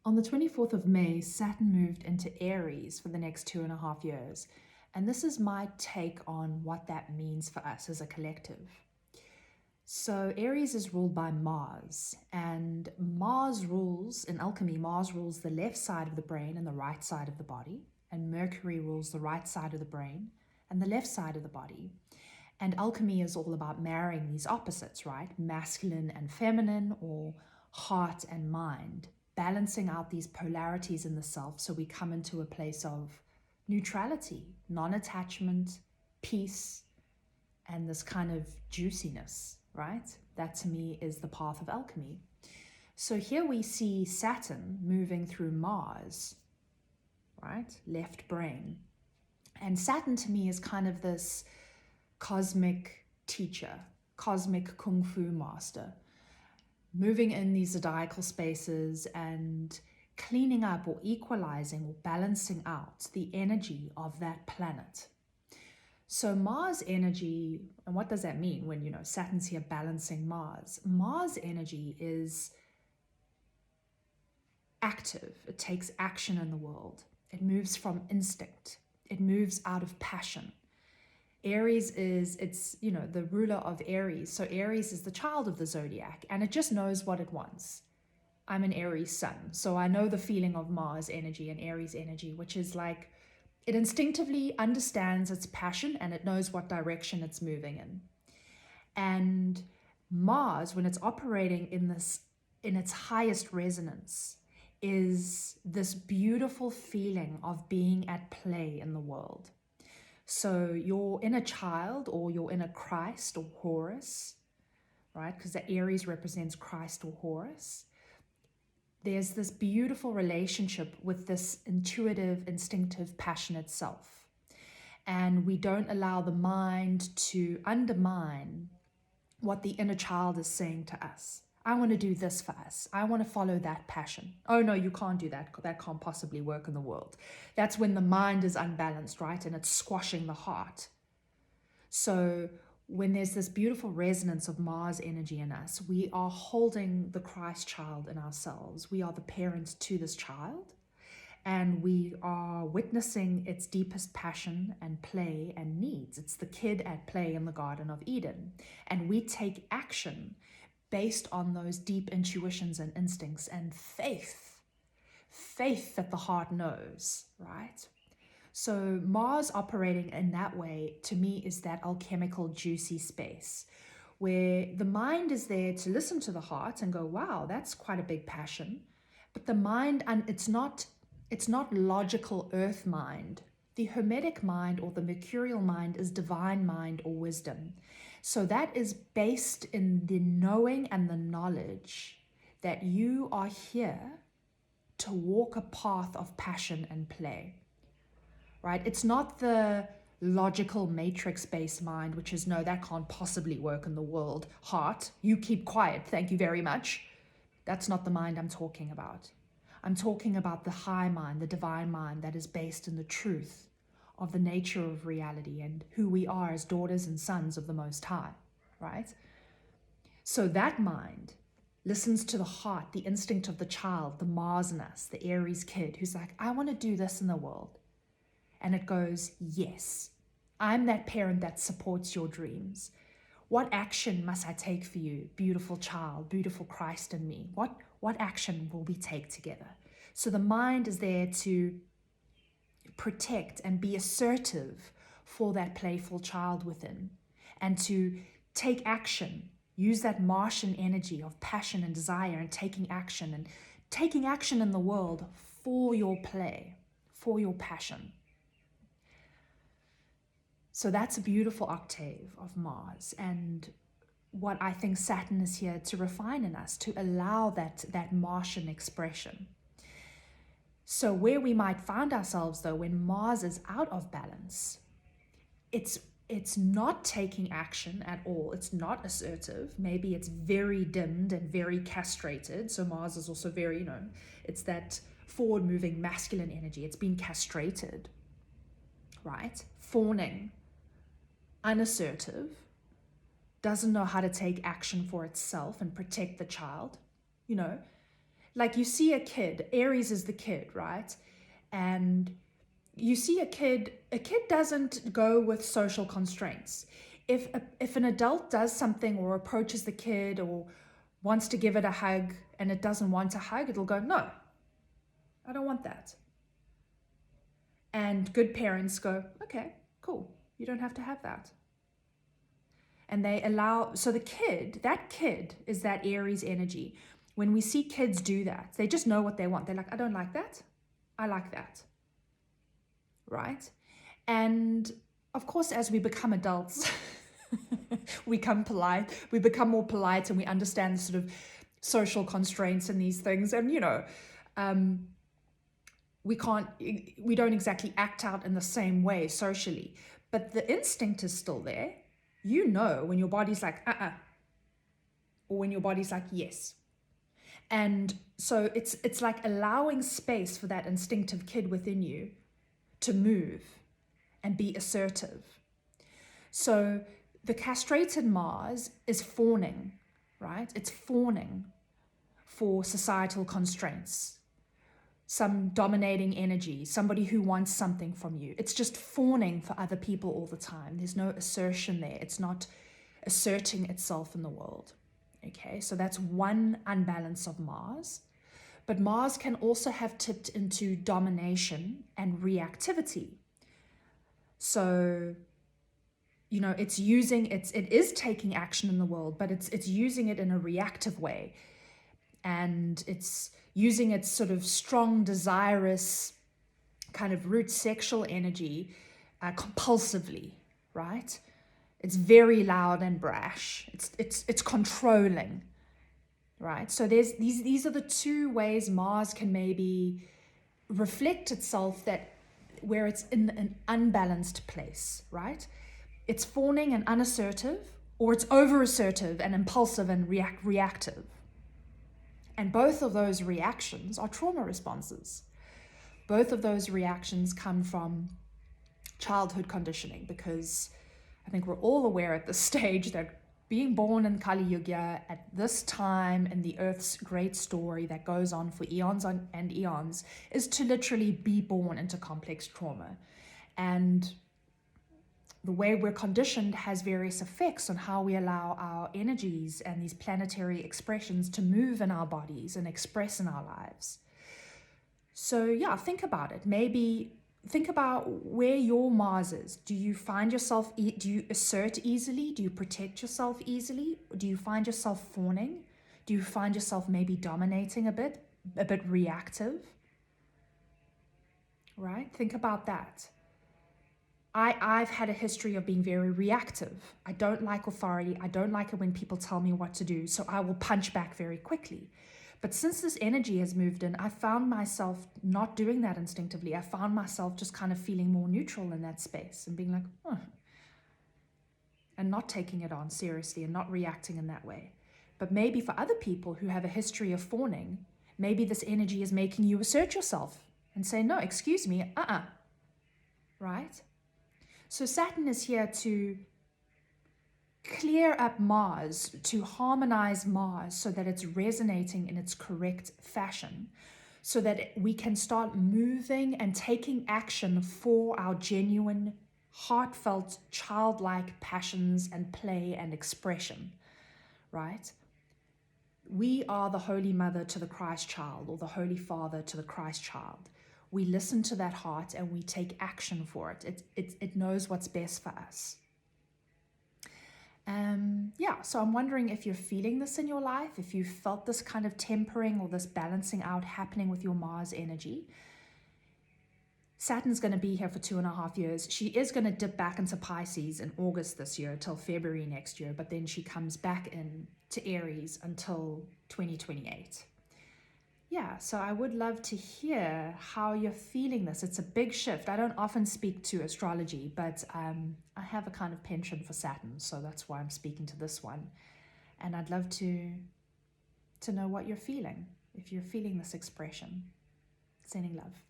On the 24th of May, Saturn moved into Aries for the next 2.5 years. And this is my take on what that means for us as a collective. So Aries is ruled by Mars, and Mars rules, in alchemy, Mars rules the left side of the brain and the right side of the body, and Mercury rules the right side of the brain and the left side of the body. And alchemy is all about marrying these opposites, right? Masculine and feminine, or heart and mind, balancing out these polarities in the self so we come into a place of neutrality, non-attachment, peace, and this kind of juiciness, right? That to me is the path of alchemy. So here we see Saturn moving through Mars, right? Left brain. And Saturn to me is kind of this cosmic teacher, cosmic kung fu master, moving in these zodiacal spaces and cleaning up or equalizing or balancing out the energy of that planet. So Mars energy, and what does that mean when, Saturn's here balancing Mars? Mars energy is active. It takes action in the world. It moves from instinct. It moves out of passion. Aries is, the ruler of Aries. So Aries is the child of the zodiac, and it just knows what it wants. I'm an Aries sun, so I know the feeling of Mars energy and Aries energy, which is like, it instinctively understands its passion and it knows what direction it's moving in. And Mars, when it's operating in its highest resonance, is this beautiful feeling of being at play in the world. So your inner child or your inner Christ or Horus, right? Because the Aries represents Christ or Horus. There's this beautiful relationship with this intuitive, instinctive, passionate self. And we don't allow the mind to undermine what the inner child is saying to us. I want to do this for us. I want to follow that passion. Oh no, you can't do that. That can't possibly work in the world. That's when the mind is unbalanced, right? And it's squashing the heart. So when there's this beautiful resonance of Mars energy in us, we are holding the Christ child in ourselves. We are the parents to this child, and we are witnessing its deepest passion and play and needs. It's the kid at play in the Garden of Eden. And we take action based on those deep intuitions and instincts and faith that the heart knows, right? So Mars operating in that way, to me, is that alchemical, juicy space where the mind is there to listen to the heart and go, wow, that's quite a big passion. But the mind, and it's not logical earth mind. The Hermetic mind or the Mercurial mind is divine mind or wisdom. So that is based in the knowing and the knowledge that you are here to walk a path of passion and play. Right? It's not the logical matrix-based mind, which is, no, that can't possibly work in the world. Heart, you keep quiet, thank you very much. That's not the mind I'm talking about. I'm talking about the high mind, the divine mind that is based in the truth of the nature of reality and who we are as daughters and sons of the Most High, right? So that mind listens to the heart, the instinct of the child, the Mars in us, the Aries kid who's like, I want to do this in the world. And it goes, yes, I'm that parent that supports your dreams. What action must I take for you, beautiful child, beautiful Christ in me? What action will we take together? So the mind is there to protect and be assertive for that playful child within, and to take action, use that Martian energy of passion and desire and taking action in the world for your play, for your passion. So that's a beautiful octave of Mars, and what I think Saturn is here to refine in us, to allow that Martian expression. So where we might find ourselves though, when Mars is out of balance, it's not taking action at all. It's not assertive. Maybe it's very dimmed and very castrated. So Mars is also very, it's that forward moving masculine energy. It's been castrated, right? Fawning, unassertive, doesn't know how to take action for itself and protect the child, Like you see a kid, Aries is the kid, right? And you see a kid doesn't go with social constraints. If an adult does something or approaches the kid or wants to give it a hug and it doesn't want a hug, it'll go, no, I don't want that. And good parents go, okay, cool, you don't have to have that. And they allow, so that kid is that Aries energy. When we see kids do that, they just know what they want. They're like, I don't like that, I like that, right? And of course, as we become adults, we become more polite, and we understand the sort of social constraints and these things. And, we don't exactly act out in the same way socially, but the instinct is still there. When your body's like, or when your body's like, yes. And so it's like allowing space for that instinctive kid within you to move and be assertive. So the castrated Mars is fawning, right? It's fawning for societal constraints, some dominating energy, somebody who wants something from you. It's just fawning for other people all the time. There's no assertion there. It's not asserting itself in the world. Okay, so that's one unbalance of Mars. But Mars can also have tipped into domination and reactivity. So, it is taking action in the world, but it's using it in a reactive way. And it's using its sort of strong, desirous, kind of root sexual energy compulsively, right? It's very loud and brash. It's controlling, right? So these are the two ways Mars can maybe reflect itself, where it's in an unbalanced place, right? It's fawning and unassertive, or it's over-assertive and impulsive and reactive. And both of those reactions are trauma responses. Both of those reactions come from childhood conditioning, because I think we're all aware at this stage that being born in Kali Yuga at this time in the Earth's great story that goes on for eons and eons is to literally be born into complex trauma. And the way we're conditioned has various effects on how we allow our energies and these planetary expressions to move in our bodies and express in our lives. So yeah, think about it. Maybe think about where your Mars is. Do you find yourself, do you assert easily? Do you protect yourself easily? Do you find yourself fawning? Do you find yourself maybe dominating a bit reactive? Right? Think about that. I've had a history of being very reactive. I don't like authority. I don't like it when people tell me what to do. So I will punch back very quickly. But since this energy has moved in, I found myself not doing that instinctively. I found myself just kind of feeling more neutral in that space and being like, oh, and not taking it on seriously and not reacting in that way. But maybe for other people who have a history of fawning, maybe this energy is making you assert yourself and say, no, excuse me, right? So Saturn is here to clear up Mars, to harmonize Mars so that it's resonating in its correct fashion, so that we can start moving and taking action for our genuine, heartfelt, childlike passions and play and expression, right? We are the Holy Mother to the Christ child, or the Holy Father to the Christ child. We listen to that heart and we take action for it. It knows what's best for us. So I'm wondering if you're feeling this in your life, if you felt this kind of tempering or this balancing out happening with your Mars energy. Saturn's going to be here for 2.5 years. She is going to dip back into Pisces in August this year till February next year, but then she comes back in to Aries until 2028. Yeah, so I would love to hear how you're feeling this. It's a big shift. I don't often speak to astrology, but I have a kind of penchant for Saturn, so that's why I'm speaking to this one. And I'd love to know what you're feeling, if you're feeling this expression. Sending love.